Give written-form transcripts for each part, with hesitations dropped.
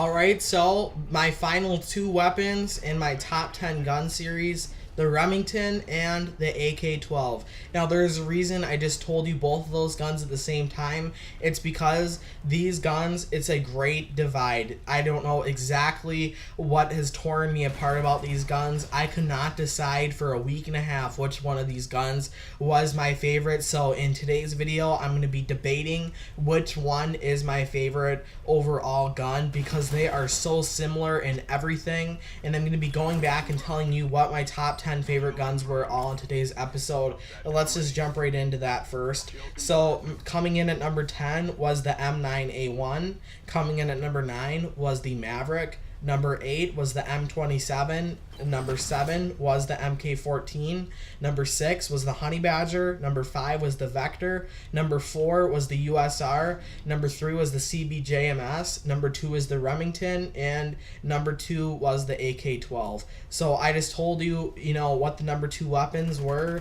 Alright, so my final two weapons in my top 10 gun series, the Remington and the AK-12. Now there's a reason I just told you both of those guns at the same time. It's because these guns, it's a great divide. I don't know exactly what has torn me apart about these guns. I could not decide for a week and a half which one of these guns was my favorite. So in today's video, I'm going to be debating which one is my favorite overall gun because they are so similar in everything. And I'm going to be going back and telling you what my top 10 favorite guns were all in today's episode. Let's just jump right into that first. So coming in at number 10 was the M9A1. Coming in at number 9 was the Maverick. Number 8 was the M27. Number 7 was the MK14. Number 6 was the Honey Badger. Number 5 was the Vector. Number 4 was the USR. Number 3 was the CBJMS. Number 2 was the Remington. And number 2 was the AK-12. So I just told you, what the number 2 weapons were,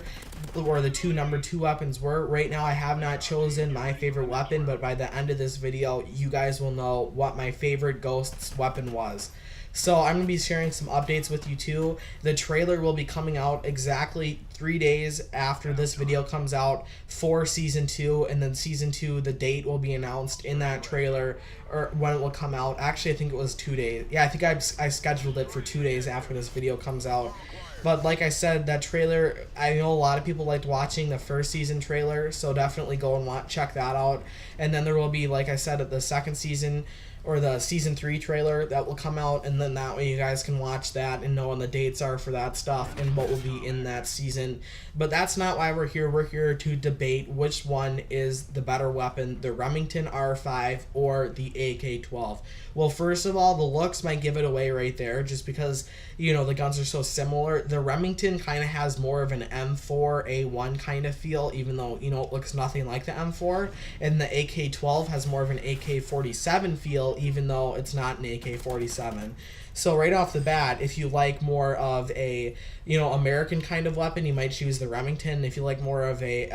or the two number 2 weapons were. Right now I have not chosen my favorite weapon, but by the end of this video, you guys will know what my favorite Ghosts weapon was. So I'm going to be sharing some updates with you too. The trailer will be coming out exactly 3 days after this video comes out for Season 2. And then Season 2, the date will be announced in that trailer, or when it will come out. Actually, I think it was 2 days. Yeah, I think I scheduled it for 2 days after this video comes out. But like I said, that trailer, I know a lot of people liked watching the first season trailer, so definitely go and check that out. And then there will be, like I said, the second season, or the Season 3 trailer that will come out, and then that way you guys can watch that and know when the dates are for that stuff and what will be in that season. But that's not why we're here. We're here to debate which one is the better weapon, the Remington R5 or the AK-12. Well, first of all, the looks might give it away right there, just because, the guns are so similar. The Remington kind of has more of an M4A1 kind of feel, even though, it looks nothing like the M4. And the AK-12 has more of an AK-47 feel, even though it's not an AK-47. So right off the bat, if you like more of a, American kind of weapon, you might choose the Remington. If you like more of a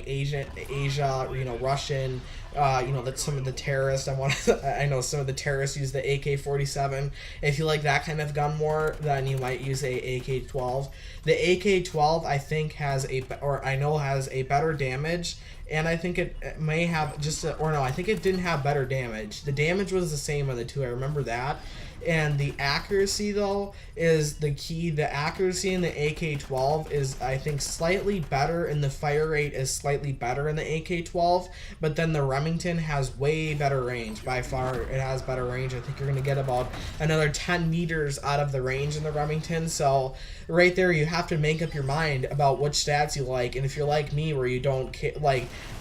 Asia, Russian, that some of the terrorists, I know some of the terrorists use the AK-47. If you like that kind of gun more, then you might use a AK-12. The AK-12, I think has a better damage. And I think it may have I think it didn't have better damage. The damage was the same on the two, I remember that. And the accuracy, though, is the key. The accuracy in the AK-12 is, I think, slightly better, and the fire rate is slightly better in the AK-12. But then the Remington has way better range. By far, it has better range. I think you're going to get about another 10 meters out of the range in the Remington. So right there, you have to make up your mind about which stats you like. And if you're like me, where you don't care,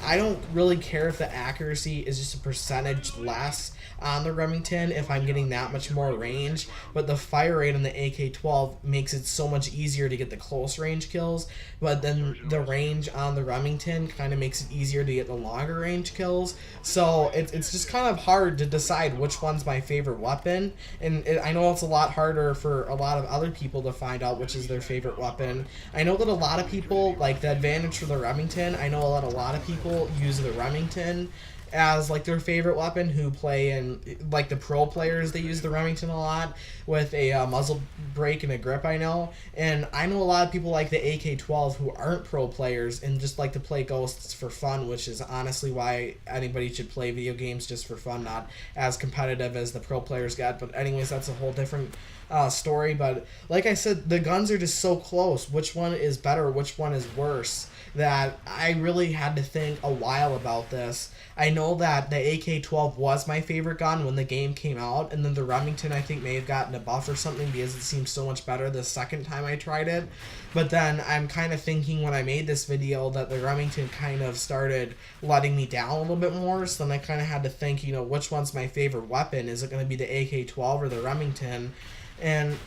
I don't really care if the accuracy is just a percentage less on the Remington if I'm getting that much more range, but the fire rate on the AK-12 makes it so much easier to get the close range kills, but then the range on the Remington kind of makes it easier to get the longer range kills. So it's just kind of hard to decide which one's my favorite weapon, and I know it's a lot harder for a lot of other people to find out which is their favorite weapon. I know that a lot of people like the advantage for the Remington. I know a lot of people use the Remington as their favorite weapon, who play in the pro players. They use the Remington a lot with a muzzle brake and a grip, I know. And I know a lot of people like the AK-12 who aren't pro players and just like to play Ghosts for fun, which is honestly why anybody should play video games just for fun, not as competitive as the pro players get. But anyways, that's a whole different story. But like I said, the guns are just so close. Which one is better, which one is worse, that I really had to think a while about this. I know that the AK-12 was my favorite gun when the game came out, and then the Remington I think may have gotten a buff or something because it seemed so much better the second time I tried it. But then I'm kind of thinking when I made this video that the Remington kind of started letting me down a little bit more, so then I kind of had to think, which one's my favorite weapon? Is it going to be the AK-12 or the Remington? And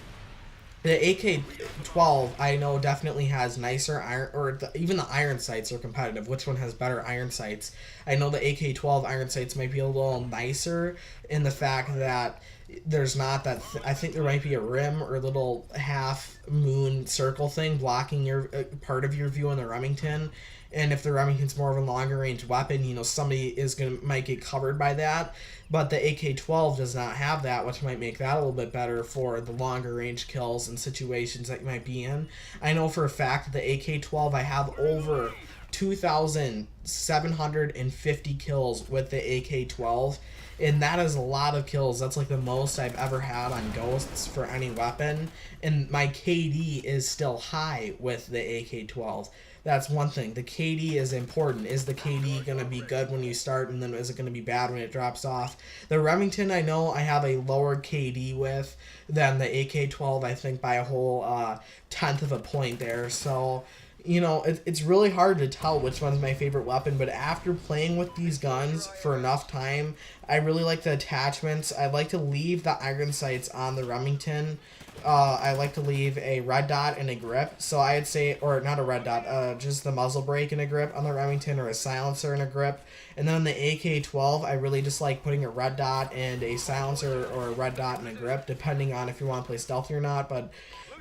the AK-12, I know, definitely has nicer iron, even the iron sights are competitive. Which one has better iron sights? I know the AK-12 iron sights might be a little nicer in the fact that there's not that, I think there might be a rim or a little half moon circle thing blocking your part of your view on the Remington. And if the Remington's more of a longer range weapon, somebody might get covered by that. But the AK-12 does not have that, which might make that a little bit better for the longer range kills and situations that you might be in. I know for a fact that the AK-12, I have over 2,750 kills with the AK-12, and that is a lot of kills. That's like the most I've ever had on Ghosts for any weapon, and my KD is still high with the AK-12. That's one thing. The KD is important. Is the KD going to be good when you start, and then is it going to be bad when it drops off? The Remington, I know I have a lower KD with than the AK-12, I think by a whole tenth of a point there. So, it's really hard to tell which one's my favorite weapon, but after playing with these guns for enough time, I really like the attachments. I like to leave the iron sights on the Remington. I like to leave a red dot and a grip. So I'd say, or not a red dot, just the muzzle brake and a grip on the Remington, or a silencer and a grip. And then on the AK-12, I really just like putting a red dot and a silencer, or a red dot and a grip, depending on if you want to play stealthy or not. But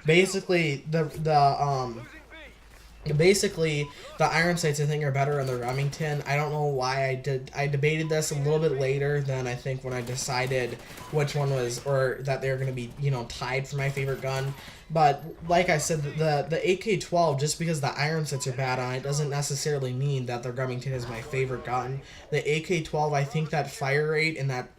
basically, Basically, the iron sights I think are better on the Remington. I don't know why I debated this a little bit later than I think when I decided which one was, or that they're going to be, tied for my favorite gun. But like I said, the AK-12, just because the iron sights are bad on it, doesn't necessarily mean that the Remington is my favorite gun. The AK-12, I think that fire rate and that,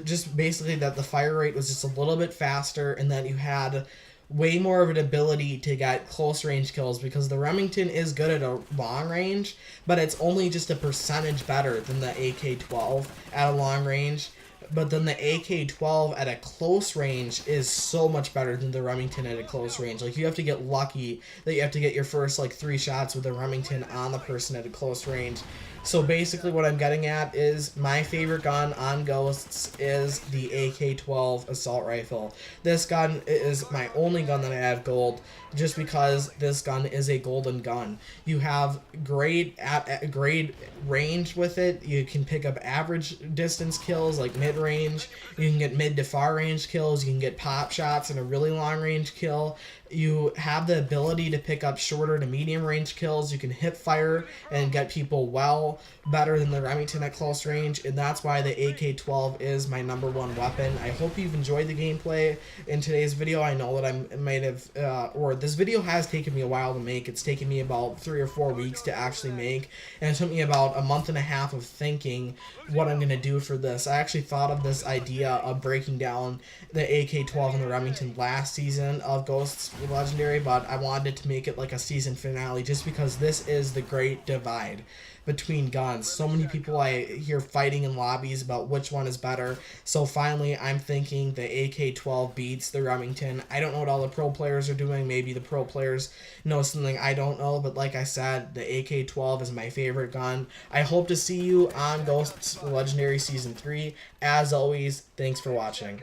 just basically that the fire rate was just a little bit faster, and that you had way more of an ability to get close range kills, because the Remington is good at a long range, but it's only just a percentage better than the AK-12 at a long range. But then the AK-12 at a close range is so much better than the Remington at a close range. Like, you have to get lucky that you have to get your first 3 shots with the Remington on the person at a close range. So basically what I'm getting at is my favorite gun on Ghosts is the AK-12 assault rifle. This gun is my only gun that I have gold, just because this gun is a golden gun. You have great range with it. You can pick up average distance kills, like mid-range. You can get mid to far range kills. You can get pop shots and a really long range kill. You have the ability to pick up shorter to medium range kills. You can hip fire and get people better than the Remington at close range, and that's why the AK-12 is my #1 weapon. I hope you've enjoyed the gameplay in today's video. I know that I might have, or this video has taken me a while to make. It's taken me about 3 or 4 weeks to actually make, and it took me about a month and a half of thinking what I'm going to do for this. I actually thought of this idea of breaking down the AK-12 and the Remington last season of Ghosts Legendary, but I wanted to make it like a season finale, just because this is the great divide between guns. So many people I hear fighting in lobbies about which one is better. So finally, I'm thinking the AK-12 beats the Remington. I don't know what all the pro players are doing. Maybe the pro players know something I don't know. But like I said, the AK-12 is my favorite gun. I hope to see you on Ghosts Legendary Season 3. As always, thanks for watching.